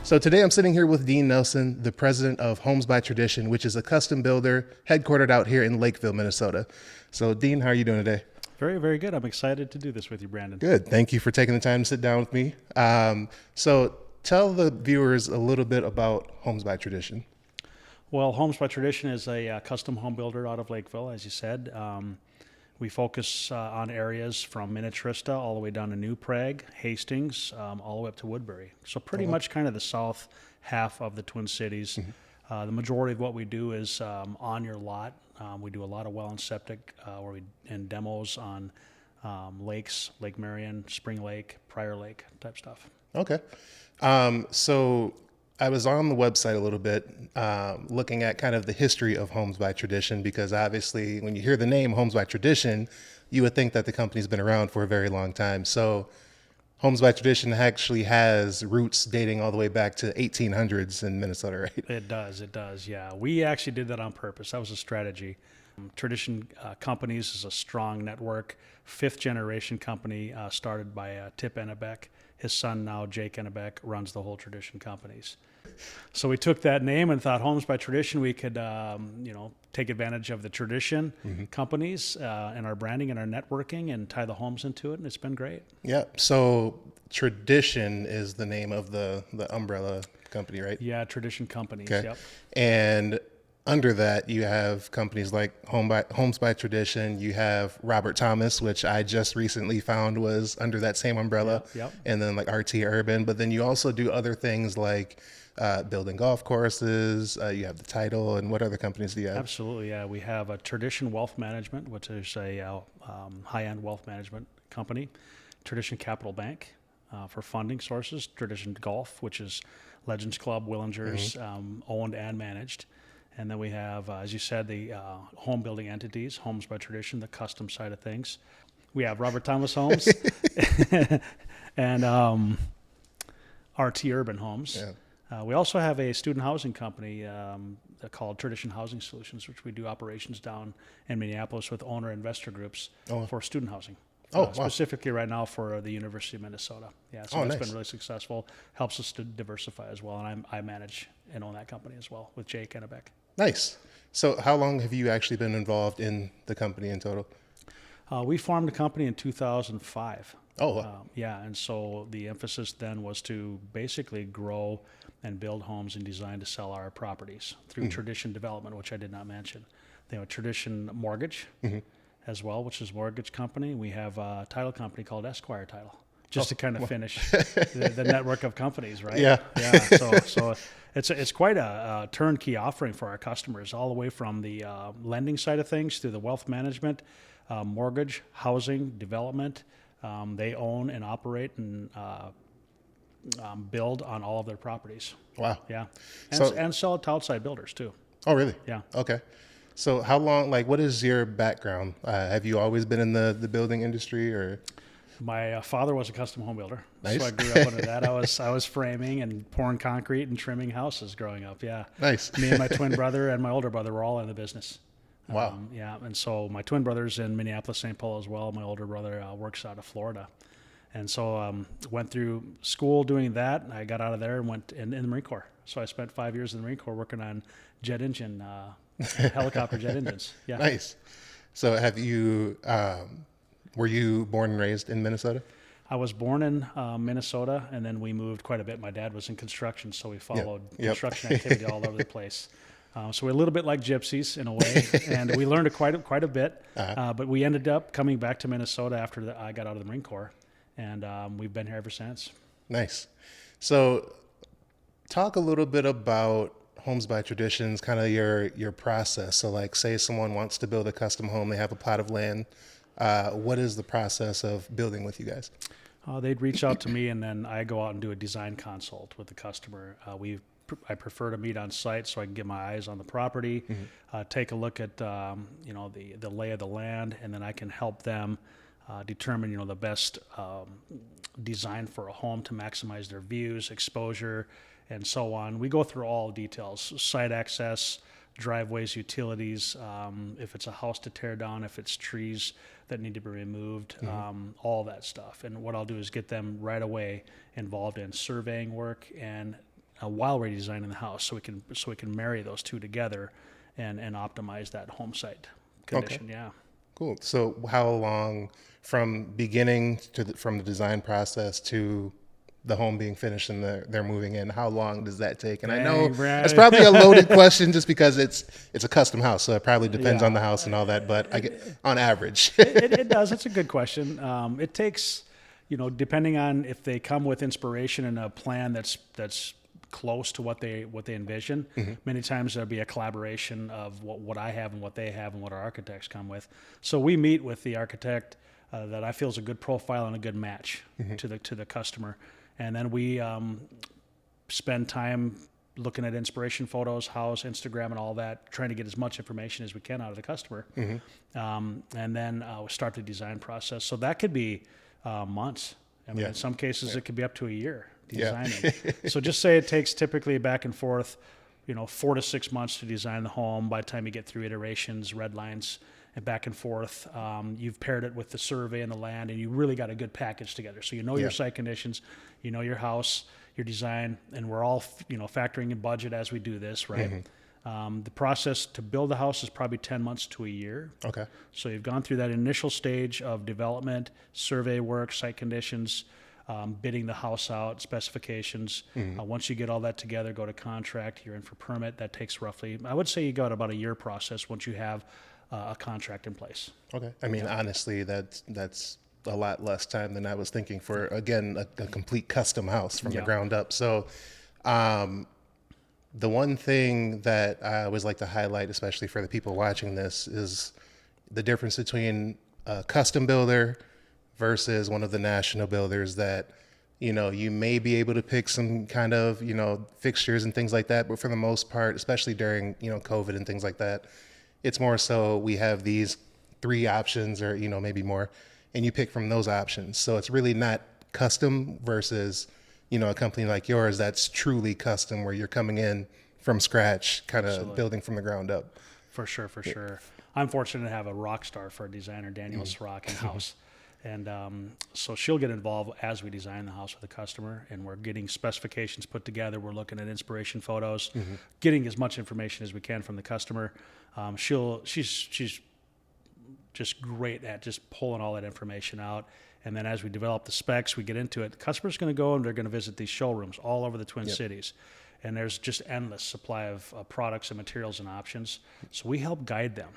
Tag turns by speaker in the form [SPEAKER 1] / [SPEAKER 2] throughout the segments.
[SPEAKER 1] So today I'm sitting here with Dean Nelson, the president of Homes by Tradition, which is a custom builder headquartered out here in Lakeville, Minnesota. So Dean, how are you doing today?
[SPEAKER 2] Very, very good. I'm excited to do this with you, Brandon.
[SPEAKER 1] Good. Thank you for taking the time to sit down with me. So tell the viewers a little bit about Homes by Tradition.
[SPEAKER 2] Well, Homes by Tradition is a custom home builder out of Lakeville, as you said. We focus on areas from Minnetrista all the way down to New Prague, Hastings, all the way up to Woodbury. So pretty much kind of the south half of the Twin Cities. The majority of what we do is on your lot. We do a lot of well and septic and demos on lakes, Lake Marion, Spring Lake, Prior Lake type stuff.
[SPEAKER 1] Okay. So I was on the website a little bit, looking at kind of the history of Homes by Tradition, because obviously when you hear the name Homes by Tradition, you would think that the company's been around for a very long time. So Homes by Tradition actually has roots dating all the way back to 1800s in Minnesota, right?
[SPEAKER 2] It does, yeah. We actually did that on purpose. That was a strategy. Tradition Companies is a strong network, fifth generation company started by Tip Ennebeck. His son now, Jake Ennebeck, runs the whole Tradition Companies. So we took that name and thought Homes by Tradition, we could take advantage of the Tradition companies and our branding and our networking and tie the homes into it, and it's been great.
[SPEAKER 1] Yeah. So Tradition is the name of the umbrella company, right?
[SPEAKER 2] Yeah, Tradition Companies.
[SPEAKER 1] Okay.
[SPEAKER 2] Yep.
[SPEAKER 1] And under that, you have companies like Homes by Tradition. You have Robert Thomas, which I just recently found was under that same umbrella.
[SPEAKER 2] Yep.
[SPEAKER 1] And then like RT Urban. But then you also do other things like building golf courses. You have the title. And what other companies do you have?
[SPEAKER 2] Absolutely, yeah. We have a Tradition Wealth Management, which is a high-end wealth management company. Tradition Capital Bank for funding sources. Tradition Golf, which is Legends Club, Willinger's, owned and managed. And then we have, as you said, the home building entities, Homes by Tradition, the custom side of things. We have Robert Thomas Homes and RT Urban Homes. Yeah. We also have a student housing company called Tradition Housing Solutions, which we do operations down in Minneapolis with owner investor groups for student housing. Specifically right now for the University of Minnesota. Yeah, so it's been really successful. Helps us to diversify as well. And I manage and own that company as well with Jake Ennebeck.
[SPEAKER 1] Nice. So how long have you actually been involved in the company in total?
[SPEAKER 2] We formed the company in 2005.
[SPEAKER 1] Oh, wow.
[SPEAKER 2] Yeah, and so the emphasis then was to basically grow and build homes and design to sell our properties through Tradition Development, which I did not mention. They have a Tradition Mortgage as well, which is a mortgage company. We have a title company called Esquire Title, just to kind of finish the network of companies, right?
[SPEAKER 1] Yeah.
[SPEAKER 2] Yeah. So it's quite a turnkey offering for our customers, all the way from the lending side of things through the wealth management, mortgage, housing, development. They own and operate and build on all of their properties.
[SPEAKER 1] Wow.
[SPEAKER 2] Yeah. And sell it to outside builders too.
[SPEAKER 1] Oh, really?
[SPEAKER 2] Yeah.
[SPEAKER 1] Okay. So how long, what is your background? Have you always been in the building industry or?
[SPEAKER 2] My father was a custom home builder.
[SPEAKER 1] Nice.
[SPEAKER 2] So I grew up under that. I was framing and pouring concrete and trimming houses growing up. Yeah.
[SPEAKER 1] Nice.
[SPEAKER 2] Me and my twin brother and my older brother were all in the business.
[SPEAKER 1] Wow.
[SPEAKER 2] Yeah. And so my twin brother's in Minneapolis, St. Paul as well. My older brother works out of Florida. And so went through school doing that. I got out of there and went in the Marine Corps. So I spent 5 years in the Marine Corps working on jet engine, helicopter jet engines. Yeah.
[SPEAKER 1] Nice. So have you, were you born and raised in Minnesota?
[SPEAKER 2] I was born in Minnesota, and then we moved quite a bit. My dad was in construction, so we followed construction activity all over the place. So we're a little bit like gypsies in a way, and we learned quite a bit. But we ended up coming back to Minnesota after I got out of the Marine Corps, and we've been here ever since.
[SPEAKER 1] Nice. So talk a little bit about Homes by Traditions, kind of your process. So like say someone wants to build a custom home, they have a plot of land. What is the process of building with you guys?
[SPEAKER 2] They'd reach out to me, and then I go out and do a design consult with the customer. I prefer to meet on site so I can get my eyes on the property, take a look at the lay of the land, and then I can help them determine the best design for a home to maximize their views, exposure, and so on. We go through all details: site access, driveways, utilities, if it's a house to tear down, if it's trees that need to be removed, all that stuff. And what I'll do is get them right away involved in surveying work and while we're designing the house, so we can marry those two together and optimize that home site condition.
[SPEAKER 1] Okay.
[SPEAKER 2] Yeah.
[SPEAKER 1] Cool. So how long from beginning from the design process to the home being finished and they're moving in, how long does that take? And I know
[SPEAKER 2] Dang, Brad.
[SPEAKER 1] it's probably a loaded question just because it's a custom house, so it probably depends
[SPEAKER 2] Yeah.
[SPEAKER 1] on the house and all that, but I get on average.
[SPEAKER 2] It does. It's a good question. It takes, depending on if they come with inspiration and a plan that's close to what they envision. Many times there'll be a collaboration of what I have and what they have and what our architects come with. So we meet with the architect that I feel is a good profile and a good match to the customer, and then we spend time looking at inspiration photos, house, Instagram, and all that, trying to get as much information as we can out of the customer, and then we start the design process. So that could be months. I mean, in some cases, it could be up to a year designing. So just say it takes typically back and forth, 4 to 6 months to design the home. By the time you get through iterations, red lines, and back and forth, you've paired it with the survey and the land, and you really got a good package together. So your site conditions, your house, your design, and we're all factoring in budget as we do this, right? The process to build the house is probably 10 months to a year.
[SPEAKER 1] Okay.
[SPEAKER 2] So you've gone through that initial stage of development, survey work, site conditions, bidding the house out, specifications. Once you get all that together, go to contract, you're in for permit. That takes roughly, I would say you got about a year process once you have a contract in place.
[SPEAKER 1] Okay. I mean, honestly, that's a lot less time than I was thinking for, again, a complete custom house from the ground up. So the one thing that I always like to highlight, especially for the people watching this, is the difference between a custom builder versus one of the national builders that, you may be able to pick some kind of, fixtures and things like that. But for the most part, especially during, COVID and things like that, it's more so we have these 3 options or, maybe more, and you pick from those options. So it's really not custom versus, a company like yours that's truly custom where you're coming in from scratch, kind of building from the ground up.
[SPEAKER 2] For sure. I'm fortunate to have a rock star for a designer, Danielle Srock, in-house. And so she'll get involved as we design the house with the customer, and we're getting specifications put together. We're looking at inspiration photos, getting as much information as we can from the customer. She's just great at just pulling all that information out. And then as we develop the specs, we get into it. The customer's going to go and they're going to visit these showrooms all over the Twin Cities. And there's just endless supply of products and materials and options. So we help guide them.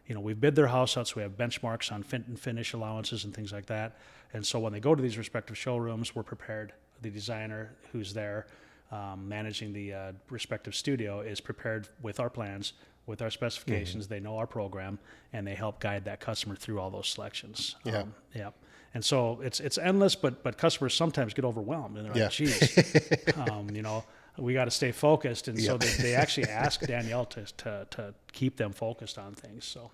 [SPEAKER 2] We bid their house out, so we have benchmarks on fit and finish allowances and things like that. And so when they go to these respective showrooms, we're prepared. The designer who's there managing the respective studio is prepared with our plans, with our specifications. They know our program, and they help guide that customer through all those selections. And so it's endless, but customers sometimes get overwhelmed, and they're like, geez, we got to stay focused. And so they actually ask Danielle to keep them focused on things. So,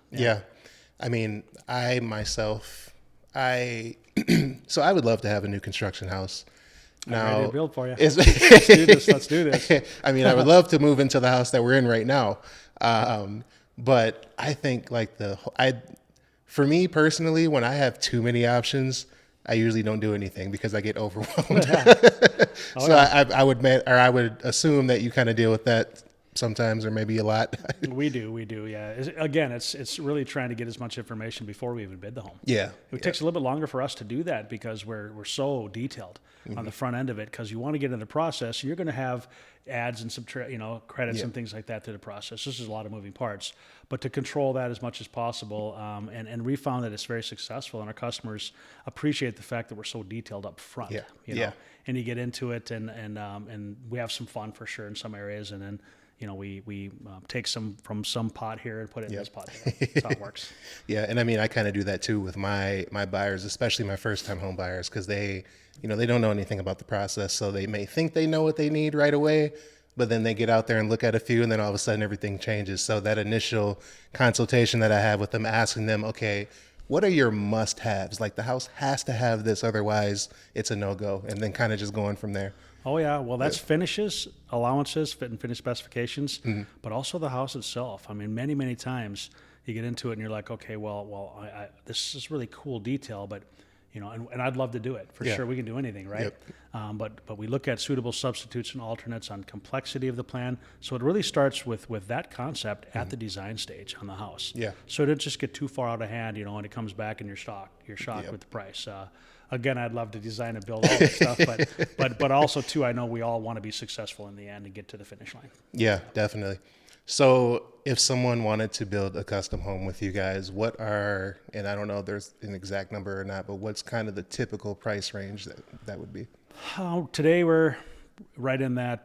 [SPEAKER 1] I mean, I myself, so I would love to have a new construction house. Now,
[SPEAKER 2] I'm ready to build for you. Let's do this.
[SPEAKER 1] I mean, I would love to move into the house that we're in right now. But I think for me personally, when I have too many options, I usually don't do anything because I get overwhelmed. I would assume that you kind of deal with that sometimes, or maybe a lot.
[SPEAKER 2] We do. Yeah. Again, it's really trying to get as much information before we even bid the home.
[SPEAKER 1] Yeah.
[SPEAKER 2] It takes a little bit longer for us to do that because we're so detailed on the front end of it, because you want to get into the process. You're going to have adds and credits and things like that to the process. This is a lot of moving parts, but to control that as much as possible. And we found that it's very successful, and our customers appreciate the fact that we're so detailed up front. And you get into it, and we have some fun for sure in some areas, and then we take some from some pot here and put it in this pot here. That's how it works.
[SPEAKER 1] And I mean, I kind of do that too with my buyers, especially my first time home buyers, because they don't know anything about the process. So they may think they know what they need right away, but then they get out there and look at a few, and then all of a sudden everything changes. So that initial consultation that I have with them, asking them, okay, what are your must-haves? Like, the house has to have this, otherwise it's a no-go, and then kind of just going from there.
[SPEAKER 2] Oh, yeah. Well, that's finishes, allowances, fit and finish specifications, but also the house itself. I mean, many, many times you get into it and you're like, okay, well, this is really cool detail, but and I'd love to do it for
[SPEAKER 1] Yeah.
[SPEAKER 2] sure. We can do anything, right?
[SPEAKER 1] Yep.
[SPEAKER 2] But we look at suitable substitutes and alternates on complexity of the plan. So it really starts with that concept at the design stage on the house.
[SPEAKER 1] Yeah.
[SPEAKER 2] So it doesn't just get too far out of hand, and it comes back and you're shocked
[SPEAKER 1] Yep.
[SPEAKER 2] with the price. Again, I'd love to design and build all this stuff, but also too, I know we all want to be successful in the end and get to the finish line.
[SPEAKER 1] Yeah, definitely. So if someone wanted to build a custom home with you guys, and I don't know if there's an exact number or not, but what's kind of the typical price range that would be?
[SPEAKER 2] Today we're right in that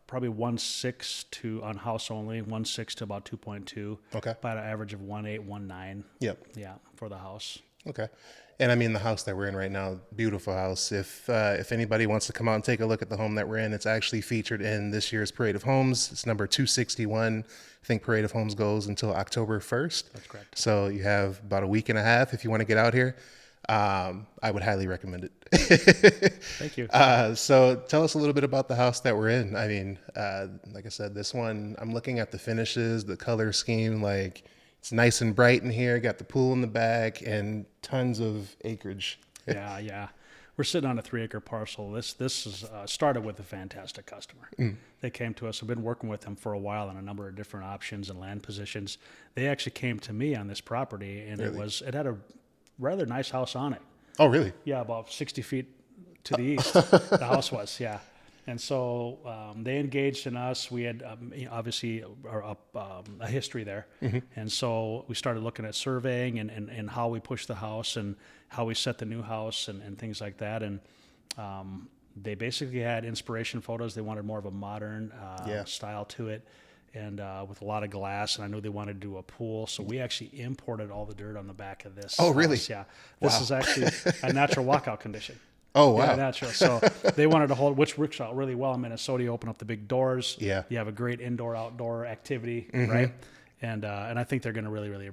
[SPEAKER 2] probably 1.6 to on house only, 1.6 to about 2.2.
[SPEAKER 1] Okay.
[SPEAKER 2] About an average of 1.8, 1.9.
[SPEAKER 1] Yep.
[SPEAKER 2] Yeah, for the house.
[SPEAKER 1] Okay. And I mean, the house that we're in right now, beautiful house. If anybody wants to come out and take a look at the home that we're in, it's actually featured in this year's Parade of Homes. It's number 261. I think Parade of Homes goes until October 1st.
[SPEAKER 2] That's correct.
[SPEAKER 1] So you have about a week and a half if you want to get out here. I would highly recommend it.
[SPEAKER 2] Thank you.
[SPEAKER 1] So tell us a little bit about the house that we're in. I mean, like I said, this one, I'm looking at the finishes, the color scheme, like it's nice and bright in here. Got the pool in the back and tons of acreage.
[SPEAKER 2] Yeah. We're sitting on a 3-acre parcel. This is started with a fantastic customer. They came to us. I've been working with them for a while on a number of different options and land positions. They actually came to me on this property, and
[SPEAKER 1] Really?
[SPEAKER 2] it had a rather nice house on it.
[SPEAKER 1] Oh, really?
[SPEAKER 2] Yeah, about 60 feet to the east, the house was, yeah. And so they engaged in us. We had obviously a history there. And so we started looking at surveying and how we push the house and how we set the new house and things like that. And they basically had inspiration photos. They wanted more of a modern
[SPEAKER 1] Yeah.
[SPEAKER 2] style to it, and with a lot of glass. And I knew they wanted to do a pool. So we actually imported all the dirt on the back of this.
[SPEAKER 1] Oh, really?
[SPEAKER 2] house. Yeah. This is actually a natural walkout condition.
[SPEAKER 1] Oh, wow.
[SPEAKER 2] Yeah, natural. So they wanted to hold, which works out really well in Minnesota. You open up the big doors.
[SPEAKER 1] Yeah.
[SPEAKER 2] You have a great indoor-outdoor activity, right? And I think they're going to really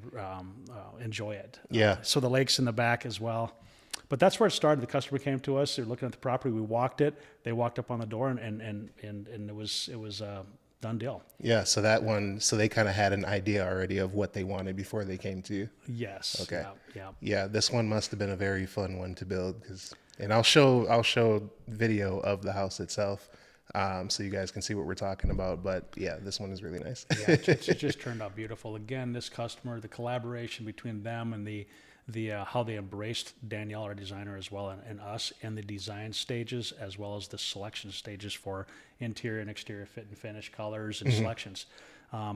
[SPEAKER 2] enjoy it.
[SPEAKER 1] Yeah.
[SPEAKER 2] So the lake's in the back as well. But that's where it started. The customer came to us. They're looking at the property. We walked it. They walked up on the door, and it was a done deal.
[SPEAKER 1] Yeah. So they kind of had an idea already of what they wanted before they came to you.
[SPEAKER 2] Yes.
[SPEAKER 1] Okay.
[SPEAKER 2] Yeah.
[SPEAKER 1] Yeah. This one must have been a very fun one to build and I'll show video of the house itself, so you guys can see what we're talking about. But yeah, this one is really nice.
[SPEAKER 2] Yeah, it just turned out beautiful. Again, this customer, the collaboration between them and the how they embraced Danielle, our designer, as well, and us in the design stages as well as the selection stages for interior and exterior fit and finish, colors and selections.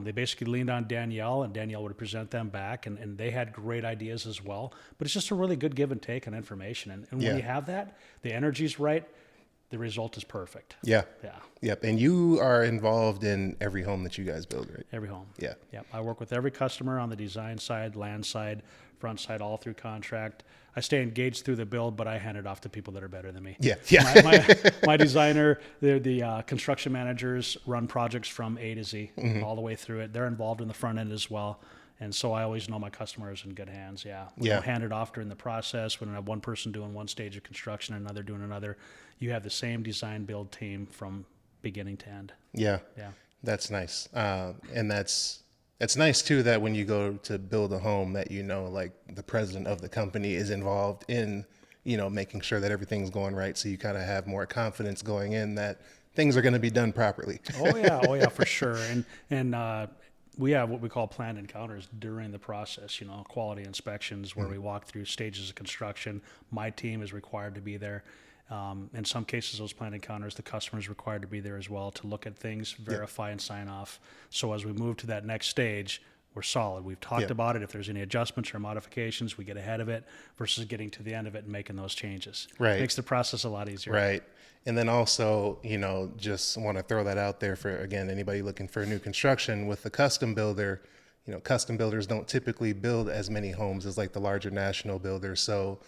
[SPEAKER 2] They basically leaned on Danielle, and Danielle would present them back, and they had great ideas as well. But it's just a really good give and take on information. And when you have that, the energy's right, the result is perfect.
[SPEAKER 1] Yeah.
[SPEAKER 2] Yeah.
[SPEAKER 1] Yep. And you are involved in every home that you guys build, right?
[SPEAKER 2] Every home.
[SPEAKER 1] Yeah.
[SPEAKER 2] Yep. I work with every customer on the design side, land side, front side, all through contract. I stay engaged through the build, but I hand it off to people that are better than me.
[SPEAKER 1] Yeah. Yeah.
[SPEAKER 2] My designer, the construction managers run projects from A to Z, all the way through it. They're involved in the front end as well. And so I always know my customer is in good hands. Yeah. We don't hand it off during the process. We don't have one person doing one stage of construction and another doing another. You have the same design build team from beginning to end.
[SPEAKER 1] Yeah.
[SPEAKER 2] Yeah.
[SPEAKER 1] That's nice. And it's nice too that when you go to build a home that like the president of the company is involved in, making sure that everything's going right. So you kind of have more confidence going in that things are going to be done properly.
[SPEAKER 2] Oh yeah, for sure. And we have what we call planned encounters during the process, quality inspections where we walk through stages of construction. My team is required to be there. In some cases, those planned encounters, the customer is required to be there as well to look at things, verify, and sign off. So as we move to that next stage, we're solid. We've talked about it. If there's any adjustments or modifications, we get ahead of it versus getting to the end of it and making those changes.
[SPEAKER 1] Right.
[SPEAKER 2] Makes the process a lot easier.
[SPEAKER 1] Right. And then also, just want to throw that out there for, again, anybody looking for a new construction with the custom builder. Custom builders don't typically build as many homes as like the larger national builders. So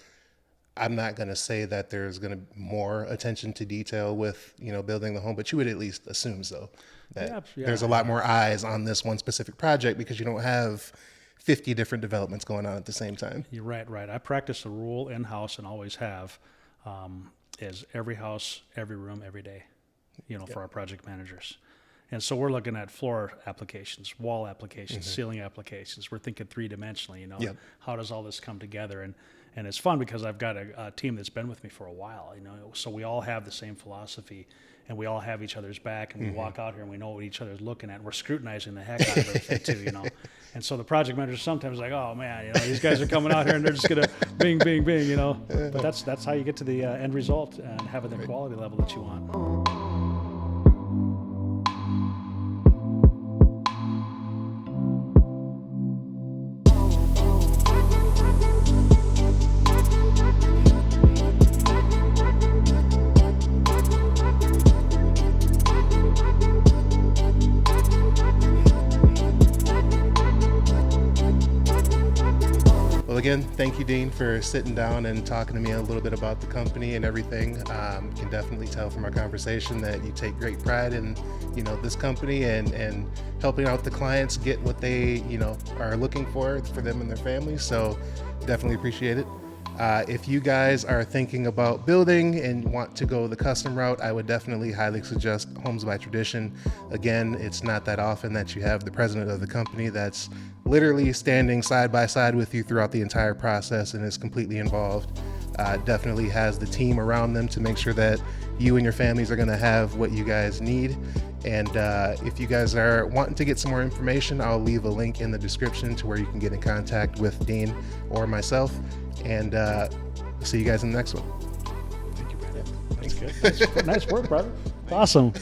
[SPEAKER 1] I'm not going to say that there's going to be more attention to detail with, building the home, but you would at least assume so. That there's a lot more eyes on this one specific project because you don't have 50 different developments going on at the same time.
[SPEAKER 2] You're right. I practice a rule in-house and always have, is every house, every room, every day, for our project managers. And so we're looking at floor applications, wall applications, ceiling applications. We're thinking three-dimensionally, How does all this come together? And it's fun because I've got a team that's been with me for a while, so we all have the same philosophy, and we all have each other's back, and we walk out here and we know what each other's looking at, and we're scrutinizing the heck out of everything too, And so the project manager sometimes like, oh man, these guys are coming out here and they're just gonna bing, bing, bing, But that's how you get to the end result and having the quality level that you want.
[SPEAKER 1] Well, again, thank you, Dean, for sitting down and talking to me a little bit about the company and everything. Can definitely tell from our conversation that you take great pride in, this company and helping out the clients get what they, are looking for them and their families. So definitely appreciate it. If you guys are thinking about building and want to go the custom route, I would definitely highly suggest Homes by Tradition. Again, it's not that often that you have the president of the company that's literally standing side by side with you throughout the entire process and is completely involved. Definitely has the team around them to make sure that you and your families are going to have what you guys need. And if you guys are wanting to get some more information, I'll leave a link in the description to where you can get in contact with Dean or myself. And see you guys in the next one.
[SPEAKER 2] Thank you, Brandon. That's good. Nice work, brother. Awesome.